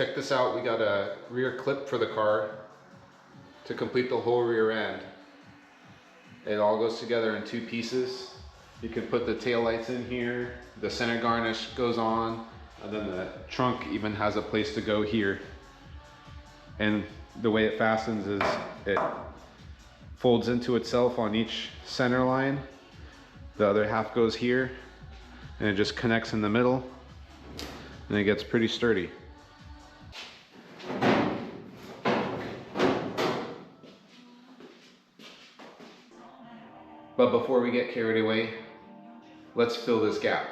check this out. We got a rear clip for the car to complete the whole rear end. It all goes together in 2 pieces. You can put the tail lights in here, the center garnish goes on, and then the trunk even has a place to go here. And the way it fastens is it folds into itself on each center line. The other half goes here, and it just connects in the middle, and it gets pretty sturdy. But before we get carried away, let's fill this gap.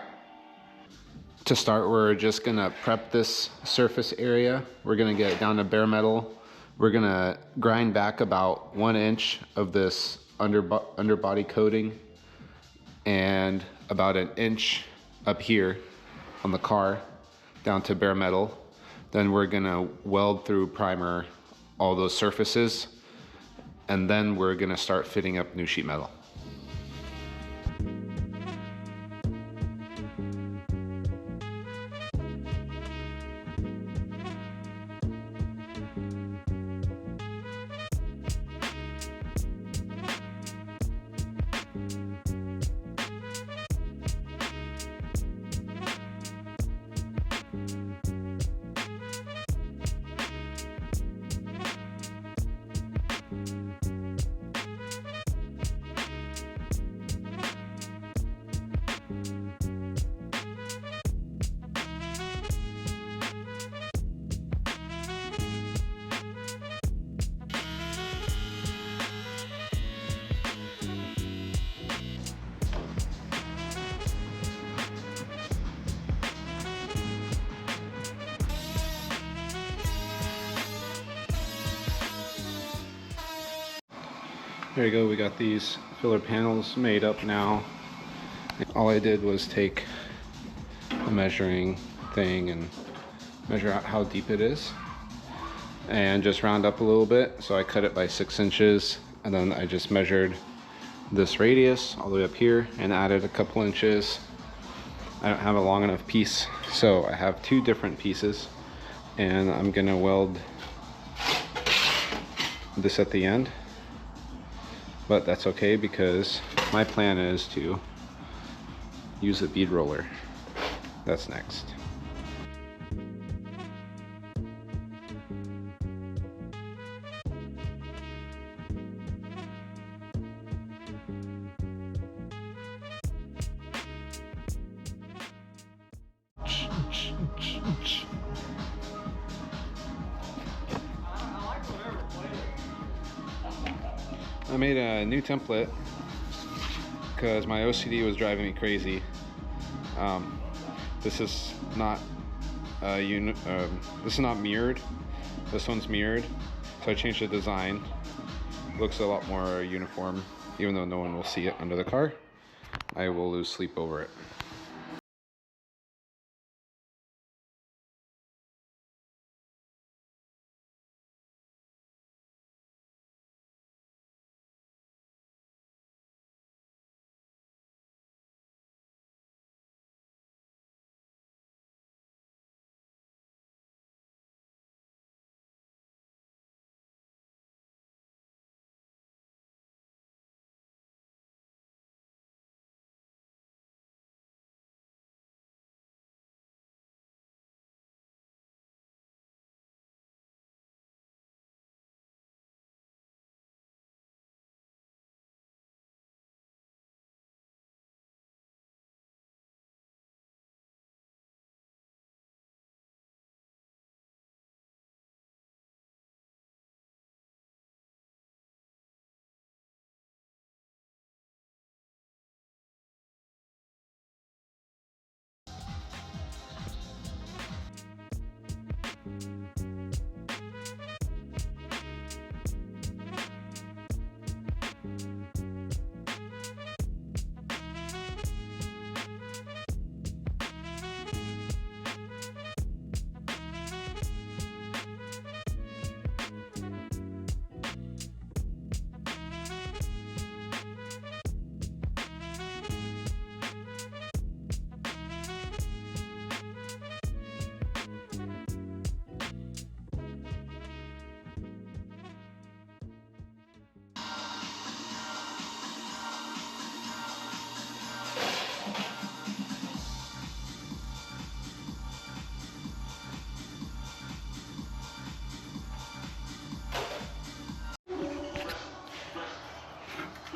To start, we're just gonna prep this surface area. We're gonna get it down to bare metal. We're gonna grind back about 1 inch of this underbody coating and about 1 inch up here on the car down to bare metal. Then we're gonna weld through primer all those surfaces, and then we're gonna start fitting up new sheet metal. There you go, we got these filler panels made up now. All I did was take a measuring thing and measure out how deep it is and just round up a little bit. So I cut it by 6 inches, and then I just measured this radius all the way up here and added a couple inches. I don't have a long enough piece, so I have 2 different pieces, and I'm gonna weld this at the end. But that's okay, because my plan is to use a bead roller. That's next. I made a new template because my OCD was driving me crazy. This is not this is not mirrored. This one's mirrored, so I changed the design. Looks a lot more uniform, even though no one will see it under the car. I will lose sleep over it.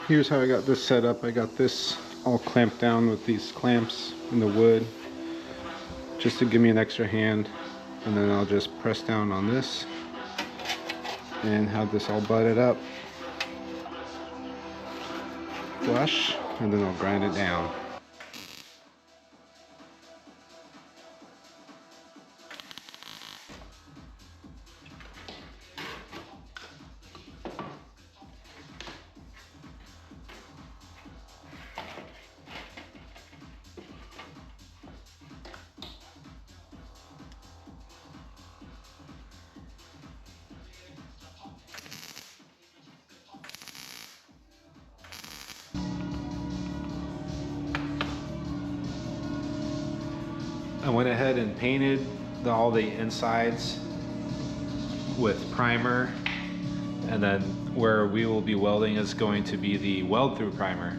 Here's how I got this set up. I got this all clamped down with these clamps in the wood just to give me an extra hand, and then I'll just press down on this and have this all butted up flush, and then I'll grind it down. I went ahead and painted all the insides with primer, and then where we will be welding is going to be the weld through primer.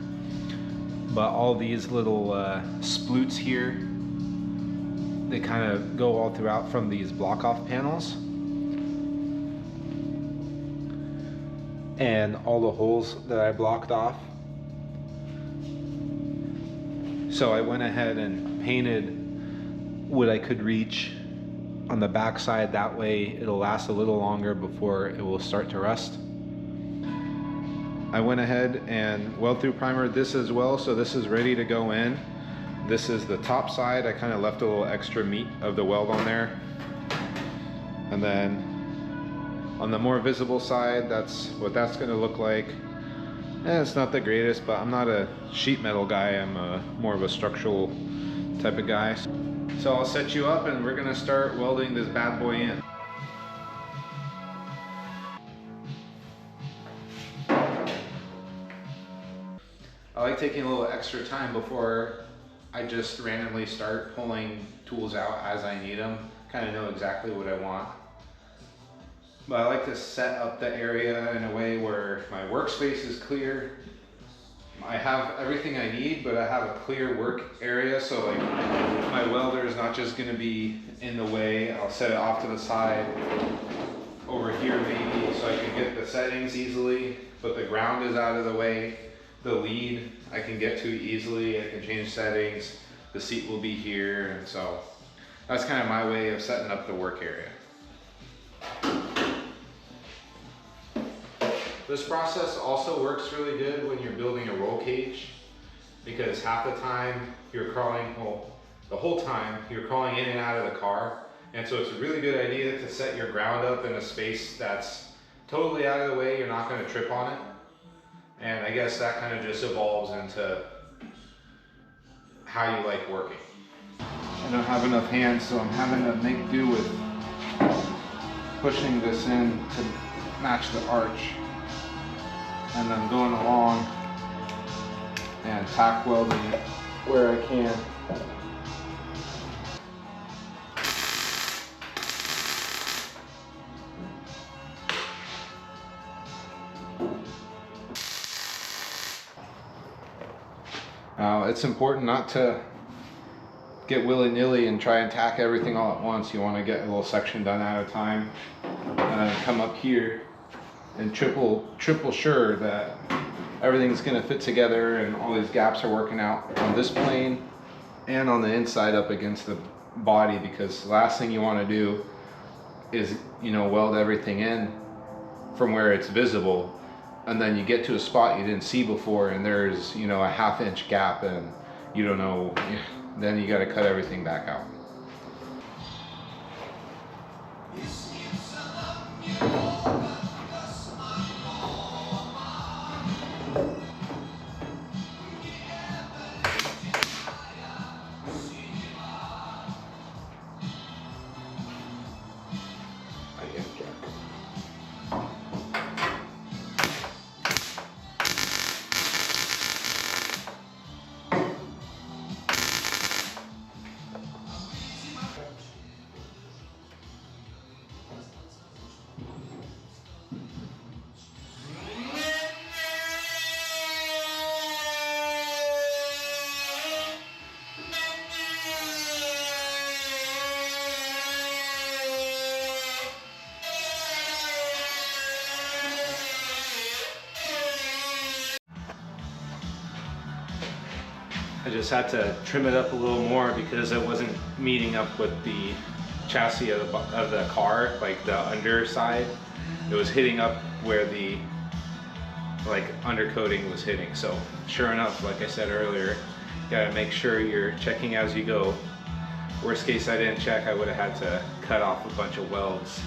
But all these little sploots here, they kind of go all throughout from these block off panels, and all the holes that I blocked off. So I went ahead and painted what I could reach on the back side. That way it'll last a little longer before it will start to rust. I went ahead and weld through primered this as well, so this is ready to go in. This is the top side. I kind of left a little extra meat of the weld on there. And then on the more visible side, that's what that's going to look like. And it's not the greatest, but I'm not a sheet metal guy. I'm more of a structural type of guy. So I'll set you up and we're gonna start welding this bad boy in. I like taking a little extra time before I just randomly start pulling tools out as I need them. Kind of know exactly what I want. But I like to set up the area in a way where my workspace is clear. I have everything I need, but I have a clear work area, so like my welder is not just going to be in the way. I'll set it off to the side over here maybe so I can get the settings easily, but the ground is out of the way. The lead I can get to easily. I can change settings. The seat will be here, and so that's kind of my way of setting up the work area. This process also works really good when you're building a roll cage, because half the time you're crawling, well, the whole time you're crawling in and out of the car. And so it's a really good idea to set your ground up in a space that's totally out of the way. You're not going to trip on it. And I guess that kind of just evolves into how you like working. I don't have enough hands, so I'm having to make do with pushing this in to match the arch. And then going along and tack welding it where I can. Now, it's important not to get willy-nilly and try and tack everything all at once. You want to get a little section done at a time, and then come up here and triple sure that everything's going to fit together and all these gaps are working out on this plane and on the inside up against the body, because the last thing you want to do is, you know, weld everything in from where it's visible, and then you get to a spot you didn't see before and there's, you know, a ½ inch gap and you don't know, then you got to cut everything back out. I just had to trim it up a little more because it wasn't meeting up with the chassis of the car, like the underside. It was hitting up where the undercoating was hitting. So sure enough, like I said earlier, you gotta make sure you're checking as you go. Worst case, I didn't check, I would have had to cut off a bunch of welds.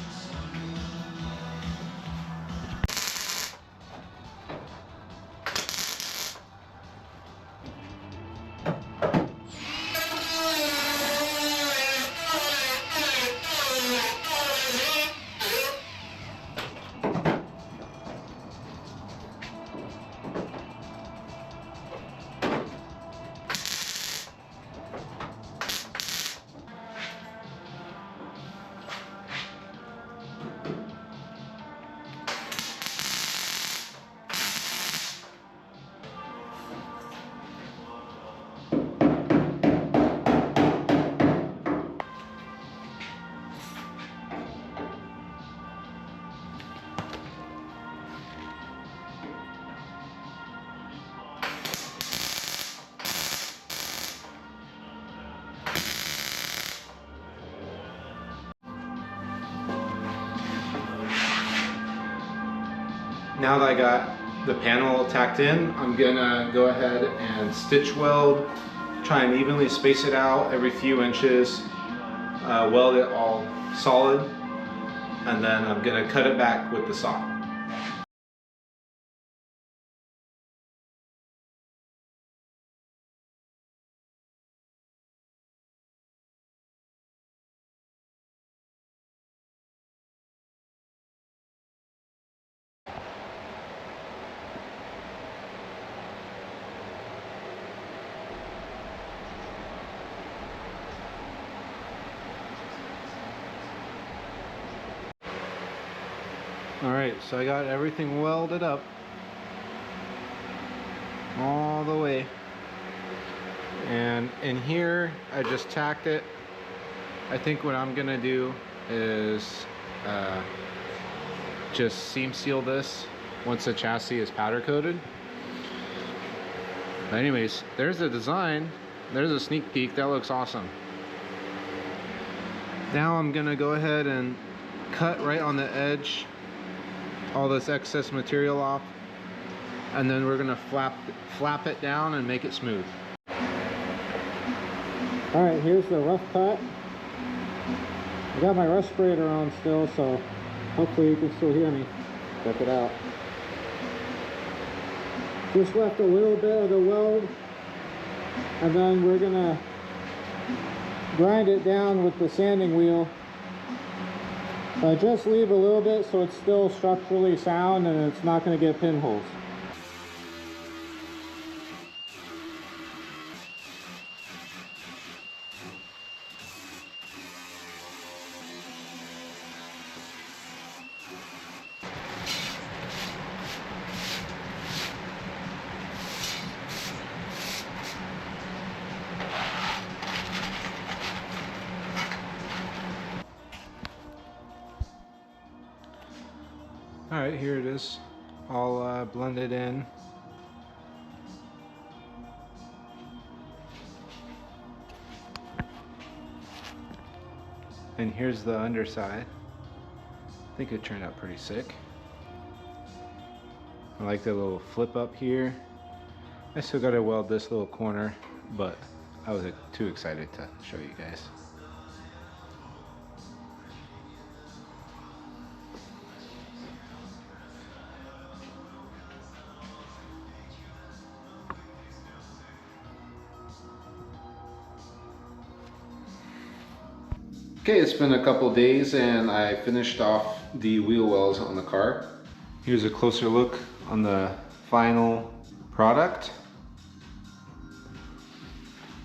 Now that I got the panel tacked in, I'm gonna go ahead and stitch weld, try and evenly space it out every few inches, weld it all solid, and then I'm gonna cut it back with the saw. Alright, so I got everything welded up all the way, and in here I just tacked it. I think what I'm gonna do is just seam seal this once the chassis is powder coated. But anyways, there's the design, there's a sneak peek, that looks awesome. Now I'm gonna go ahead and cut right on the edge all this excess material off, and then we're gonna flap it down and make it smooth. All right, here's the rough cut. I got my respirator on still, so hopefully you can still hear me. Check it out. Just left a little bit of the weld, and then we're gonna grind it down with the sanding wheel. Just leave a little bit so it's still structurally sound and it's not going to get pinholes. Alright, here it is, all blended in. And here's the underside. I think it turned out pretty sick. I like the little flip up here. I still gotta weld this little corner, but I was too excited to show you guys. Okay, it's been a couple days and I finished off the wheel wells on the car. Here's a closer look on the final product.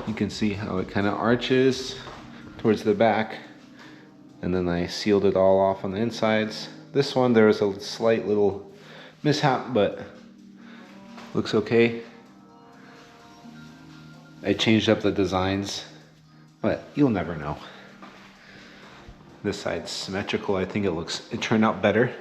You can see how it kind of arches towards the back, and then I sealed it all off on the insides. This one, there was a slight little mishap, but looks okay. I changed up the designs, but you'll never know. This side's symmetrical. I think it turned out better.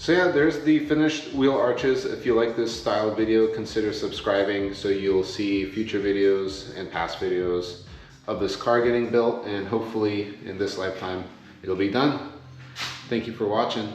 So yeah, there's the finished wheel arches. If you like this style of video, consider subscribing so you'll see future videos and past videos of this car getting built, and hopefully in this lifetime it'll be done. Thank you for watching.